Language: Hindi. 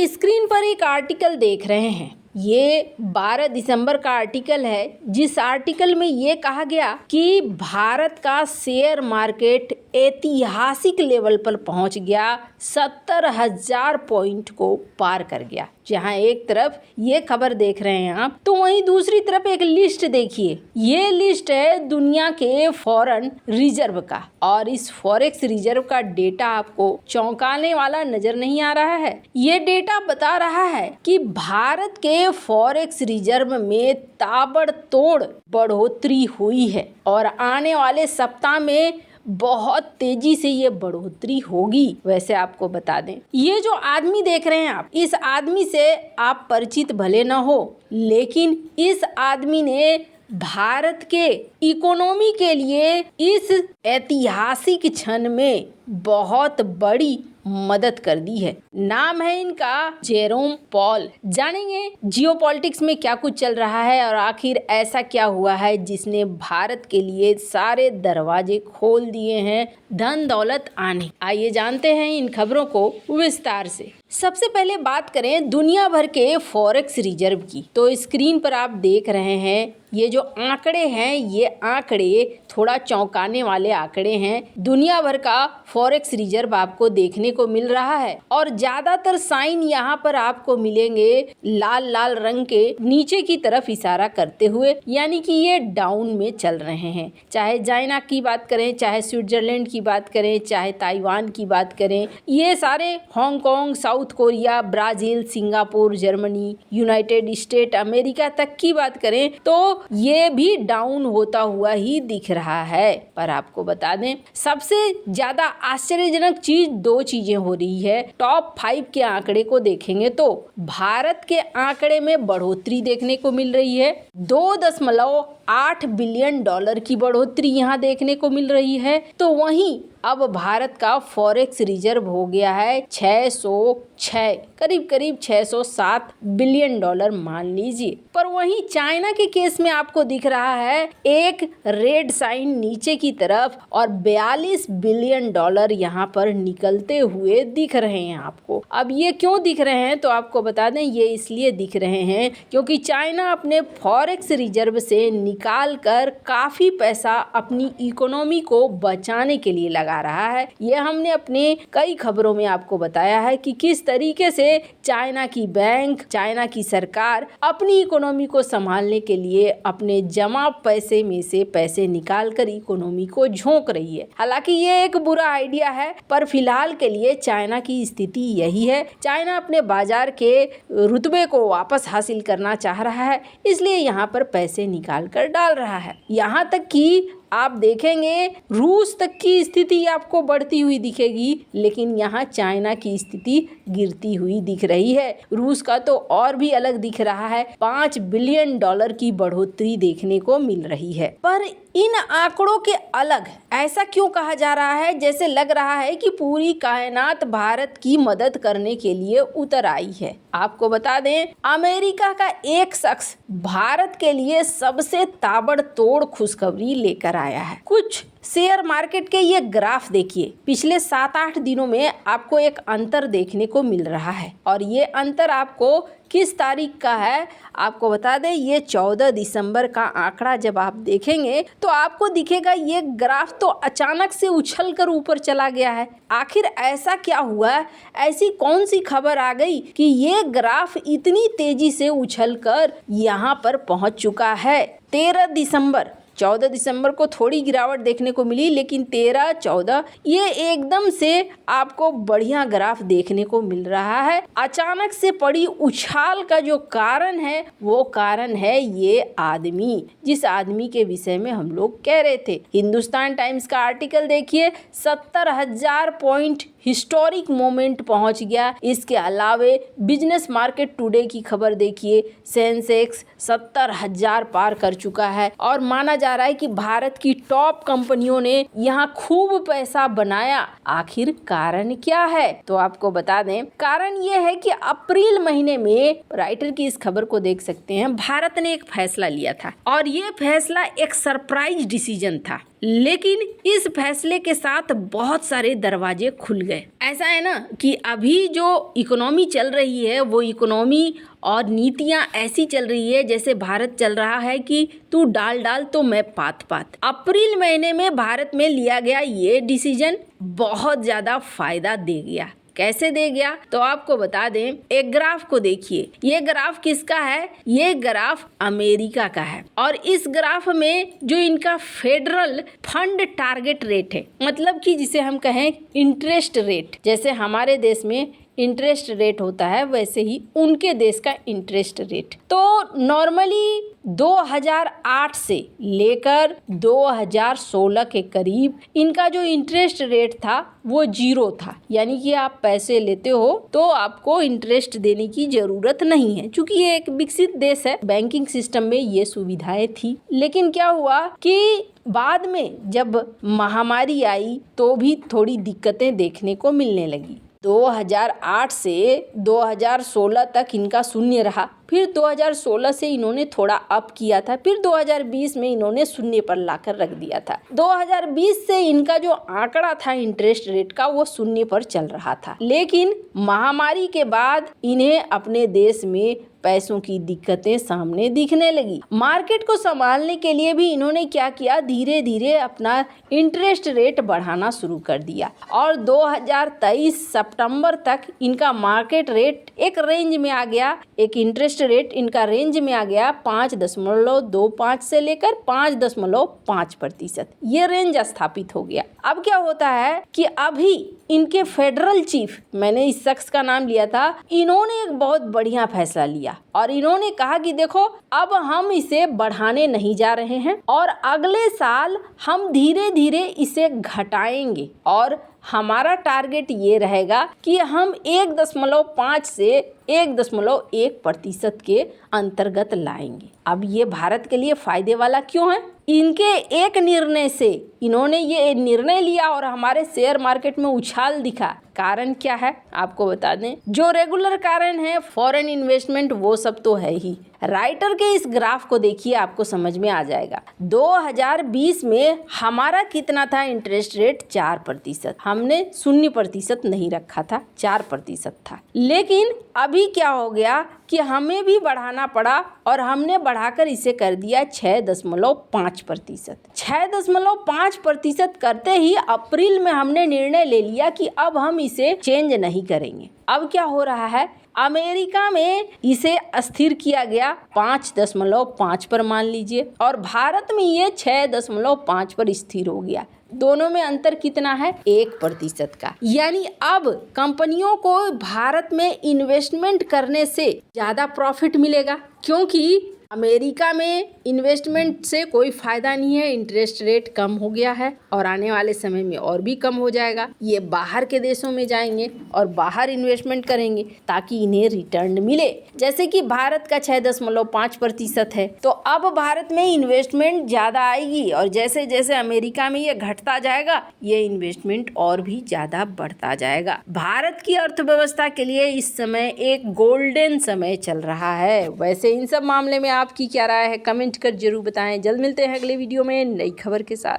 स्क्रीन पर एक आर्टिकल देख रहे हैं। ये 12 दिसंबर का आर्टिकल है, जिस आर्टिकल में ये कहा गया कि भारत का शेयर मार्केट ऐतिहासिक लेवल पर पहुंच गया, 70,000 पॉइंट को पार कर गया। जहां एक तरफ ये खबर देख रहे हैं आप, तो वहीं दूसरी तरफ एक लिस्ट देखिए। ये लिस्ट है दुनिया के फॉरेन रिजर्व का, और इस फॉरेक्स रिजर्व का डेटा आपको चौंकाने वाला नजर नहीं आ रहा है। ये डेटा बता रहा है कि भारत के फॉरेक्स रिजर्व में ताबड़तोड़ बढ़ोतरी हुई है और आने वाले सप्ताह में बहुत तेजी से ये बढ़ोतरी होगी। वैसे आपको बता दें, ये जो आदमी देख रहे हैं आप, इस आदमी से आप परिचित भले न हो, लेकिन इस आदमी ने भारत के इकोनॉमी के लिए इस ऐतिहासिक क्षण में बहुत बड़ी मदद कर दी है। नाम है इनका जेरोम पॉल। जानेंगे जियोपॉलिटिक्स में क्या कुछ चल रहा है और आखिर ऐसा क्या हुआ है जिसने भारत के लिए सारे दरवाजे खोल दिए हैं धन दौलत आने। आइए जानते हैं इन खबरों को विस्तार से। सबसे पहले बात करें दुनिया भर के फॉरेक्स रिजर्व की, तो स्क्रीन पर आप देख रहे हैं ये जो आंकड़े हैं, ये आंकड़े थोड़ा चौंकाने वाले आंकड़े हैं। दुनिया भर का फॉरेक्स रिजर्व आपको देखने को मिल रहा है और ज्यादातर साइन यहाँ पर आपको मिलेंगे लाल लाल रंग के नीचे की तरफ इशारा करते हुए, यानी कि ये डाउन में चल रहे हैं। चाहे चाइना की बात करें, चाहे स्विट्जरलैंड की बात करें, चाहे ताइवान की बात करें, ये सारे Hong Kong, south Korea, Brazil, Singapore, Germany, United state America तक की बात करें तो ये भी डाउन होता हुआ ही दिख रहा है। पर आपको बता दें, सबसे ज्यादा आश्चर्यजनक चीज दो चीजें हो रही है। टॉप 5 के आंकड़े को देखेंगे तो भारत के आंकड़े में बढ़ोतरी देखने को मिल रही है। 2.8 बिलियन डॉलर की बढ़ोतरी यहाँ देखने को मिल रही है। तो वहीं अब भारत का फॉरेक्स रिजर्व हो गया है 606, करीब 607 बिलियन डॉलर मान लीजिए। पर वहीं चाइना के केस में आपको दिख रहा है एक रेड साइन नीचे की तरफ और 42 बिलियन डॉलर यहाँ पर निकलते हुए दिख रहे हैं आपको। अब ये क्यों दिख रहे हैं तो आपको बता दें, ये इसलिए दिख रहे हैं क्योंकि चाइना अपने फॉरेक्स रिजर्व से निकाल कर काफी पैसा अपनी इकोनॉमी को बचाने के लिए लगा रहा है। ये हमने अपने कई खबरों में आपको बताया है कि किस तरीके से चाइना की बैंक, चाइना की सरकार अपनी इकोनॉमी को संभालने के लिए अपने जमा पैसे में से पैसे निकाल कर इकोनॉमी को झोंक रही है। हालांकि ये एक बुरा आइडिया है, पर फिलहाल के लिए चाइना की स्थिति यही है। चाइना अपने बाजार के रुतबे को वापस हासिल करना चाह रहा है, इसलिए यहाँ पर पैसे निकाल कर डाल रहा है। यहाँ तक कि आप देखेंगे रूस तक की स्थिति आपको बढ़ती हुई दिखेगी, लेकिन यहाँ चाइना की स्थिति गिरती हुई दिख रही है। रूस का तो और भी अलग दिख रहा है, 5 बिलियन डॉलर की बढ़ोतरी देखने को मिल रही है। पर इन आंकड़ों के अलग ऐसा क्यों कहा जा रहा है, जैसे लग रहा है कि पूरी कायनात भारत की मदद करने के लिए उतर आई है। आपको बता दें, अमेरिका का एक शख्स भारत के लिए सबसे ताबड़तोड़ खुशखबरी लेकर आया है। कुछ शेयर मार्केट के ये ग्राफ देखिए, पिछले 7-8 दिनों में आपको एक अंतर देखने को मिल रहा है और ये अंतर आपको किस तारीख का है आपको बता दें, ये 14 दिसंबर का आंकड़ा जब आप देखेंगे तो आपको दिखेगा ये ग्राफ तो अचानक से उछल कर ऊपर चला गया है। आखिर ऐसा क्या हुआ, ऐसी कौन सी खबर आ गई कि ये ग्राफ इतनी तेजी से उछल कर यहाँ पर पहुँच चुका है। 14 दिसंबर को थोड़ी गिरावट देखने को मिली, लेकिन 13, 14 ये एकदम से आपको बढ़िया ग्राफ देखने को मिल रहा है। अचानक से पड़ी उछाल का जो कारण है वो कारण है ये आदमी, जिस आदमी के विषय में हम लोग कह रहे थे। हिंदुस्तान टाइम्स का आर्टिकल देखिए, 70,000 पॉइंट हिस्टोरिक मोमेंट पहुंच गया। इसके अलावे बिजनेस मार्केट टुडे की खबर देखिए, सेंसेक्स 70,000 पार कर चुका है और माना जा रहा है कि भारत की टॉप कंपनियों ने यहाँ खूब पैसा बनाया। आखिर कारण क्या है तो आपको बता दें, कारण ये है कि अप्रैल महीने में, राइटर की इस खबर को देख सकते हैं, भारत ने एक फैसला लिया था और ये फैसला एक सरप्राइज डिसीजन था। लेकिन इस फैसले के साथ बहुत सारे दरवाजे खुल गए। ऐसा है ना कि अभी जो इकोनॉमी चल रही है वो इकोनॉमी और नीतियां ऐसी चल रही है जैसे भारत चल रहा है कि तू डाल डाल तो मैं पात पात। अप्रैल महीने में भारत में लिया गया ये डिसीजन बहुत ज़्यादा फायदा दे गया। कैसे दे गया तो आपको बता दें, एक ग्राफ को देखिए। ये ग्राफ किसका है? ये ग्राफ अमेरिका का है और इस ग्राफ में जो इनका फेडरल फंड टारगेट रेट है, मतलब कि जिसे हम कहें इंटरेस्ट रेट, जैसे हमारे देश में इंटरेस्ट रेट होता है वैसे ही उनके देश का इंटरेस्ट रेट। तो नॉर्मली 2008 से लेकर 2016 के करीब इनका जो इंटरेस्ट रेट था वो 0 था, यानी कि आप पैसे लेते हो तो आपको इंटरेस्ट देने की जरूरत नहीं है। चूंकि ये एक विकसित देश है, बैंकिंग सिस्टम में ये सुविधाएं थी। लेकिन क्या हुआ कि बाद में जब महामारी आई तो भी थोड़ी दिक्कतें देखने को मिलने लगी। 2008 से 2016 तक इनका शून्य रहा, फिर 2016 से इन्होंने थोड़ा अप किया था, फिर 2020 में इन्होंने शून्य पर लाकर रख दिया था। 2020 से इनका जो आंकड़ा था इंटरेस्ट रेट का वो शून्य पर चल रहा था। लेकिन महामारी के बाद इन्हें अपने देश में पैसों की दिक्कतें सामने दिखने लगी। मार्केट को संभालने के लिए भी इन्होंने क्या किया, धीरे धीरे अपना इंटरेस्ट रेट बढ़ाना शुरू कर दिया और 2023 सितंबर तक इनका मार्केट रेट एक रेंज में आ गया, एक इंटरेस्ट रेट इनका रेंज में आ गया 5.25 से लेकर 5.5%। ये रेंज स्थापित हो गया। अब क्या होता है कि अभी इनके फेडरल चीफ, मैंने इस शख्स का नाम लिया था, इन्होंने एक बहुत बढ़िया फैसला लिया और इन्होंने कहा कि देखो अब हम इसे बढ़ाने नहीं जा रहे हैं और अगले साल हम धीरे धीरे इसे घटाएंगे और हमारा टारगेट ये रहेगा कि हम 1.5 से 1.1% के अंतर्गत लाएंगे। अब ये भारत के लिए फायदे वाला क्यों है? इनके एक निर्णय से इन्होंने ये निर्णय लिया और हमारे शेयर मार्केट में उछाल दिखा। कारण क्या है आपको बता दें, जो रेगुलर कारण है फॉरेन इन्वेस्टमेंट वो सब तो है ही। राइटर के इस ग्राफ को देखिए, आपको समझ में आ जाएगा। 2020 में हमारा कितना था इंटरेस्ट रेट? 4%। हमने 0% नहीं रखा था, 4% था। लेकिन अभी क्या हो गया कि हमें भी बढ़ाना पड़ा और हमने बढ़ाकर इसे कर दिया 6.5%। 6.5% करते ही अप्रैल में हमने निर्णय ले लिया कि अब हम इसे चेंज नहीं करेंगे। अब क्या हो रहा है, अमेरिका में इसे अस्थिर किया गया 5.5 पर मान लीजिए और भारत में ये 6.5 पर स्थिर हो गया। दोनों में अंतर कितना है? 1% का। यानी अब कंपनियों को भारत में इन्वेस्टमेंट करने से ज़्यादा प्रॉफिट मिलेगा, क्योंकि अमेरिका में इन्वेस्टमेंट से कोई फ़ायदा नहीं है, इंटरेस्ट रेट कम हो गया है और आने वाले समय में और भी कम हो जाएगा। ये बाहर के देशों में जाएंगे और बाहर इन्वेस्टमेंट करेंगे ताकि इन्हें रिटर्न मिले। जैसे कि भारत का 6.5% है, तो अब भारत में इन्वेस्टमेंट ज़्यादा आएगी और जैसे जैसे अमेरिका में ये घटता जाएगा ये इन्वेस्टमेंट और भी ज़्यादा बढ़ता जाएगा। भारत की अर्थव्यवस्था के लिए इस समय एक गोल्डन समय चल रहा है। वैसे इन सब मामले में आपकी क्या राय है? कमेंट कर जरूर बताएं। जल्द मिलते हैं अगले वीडियो में नई खबर के साथ।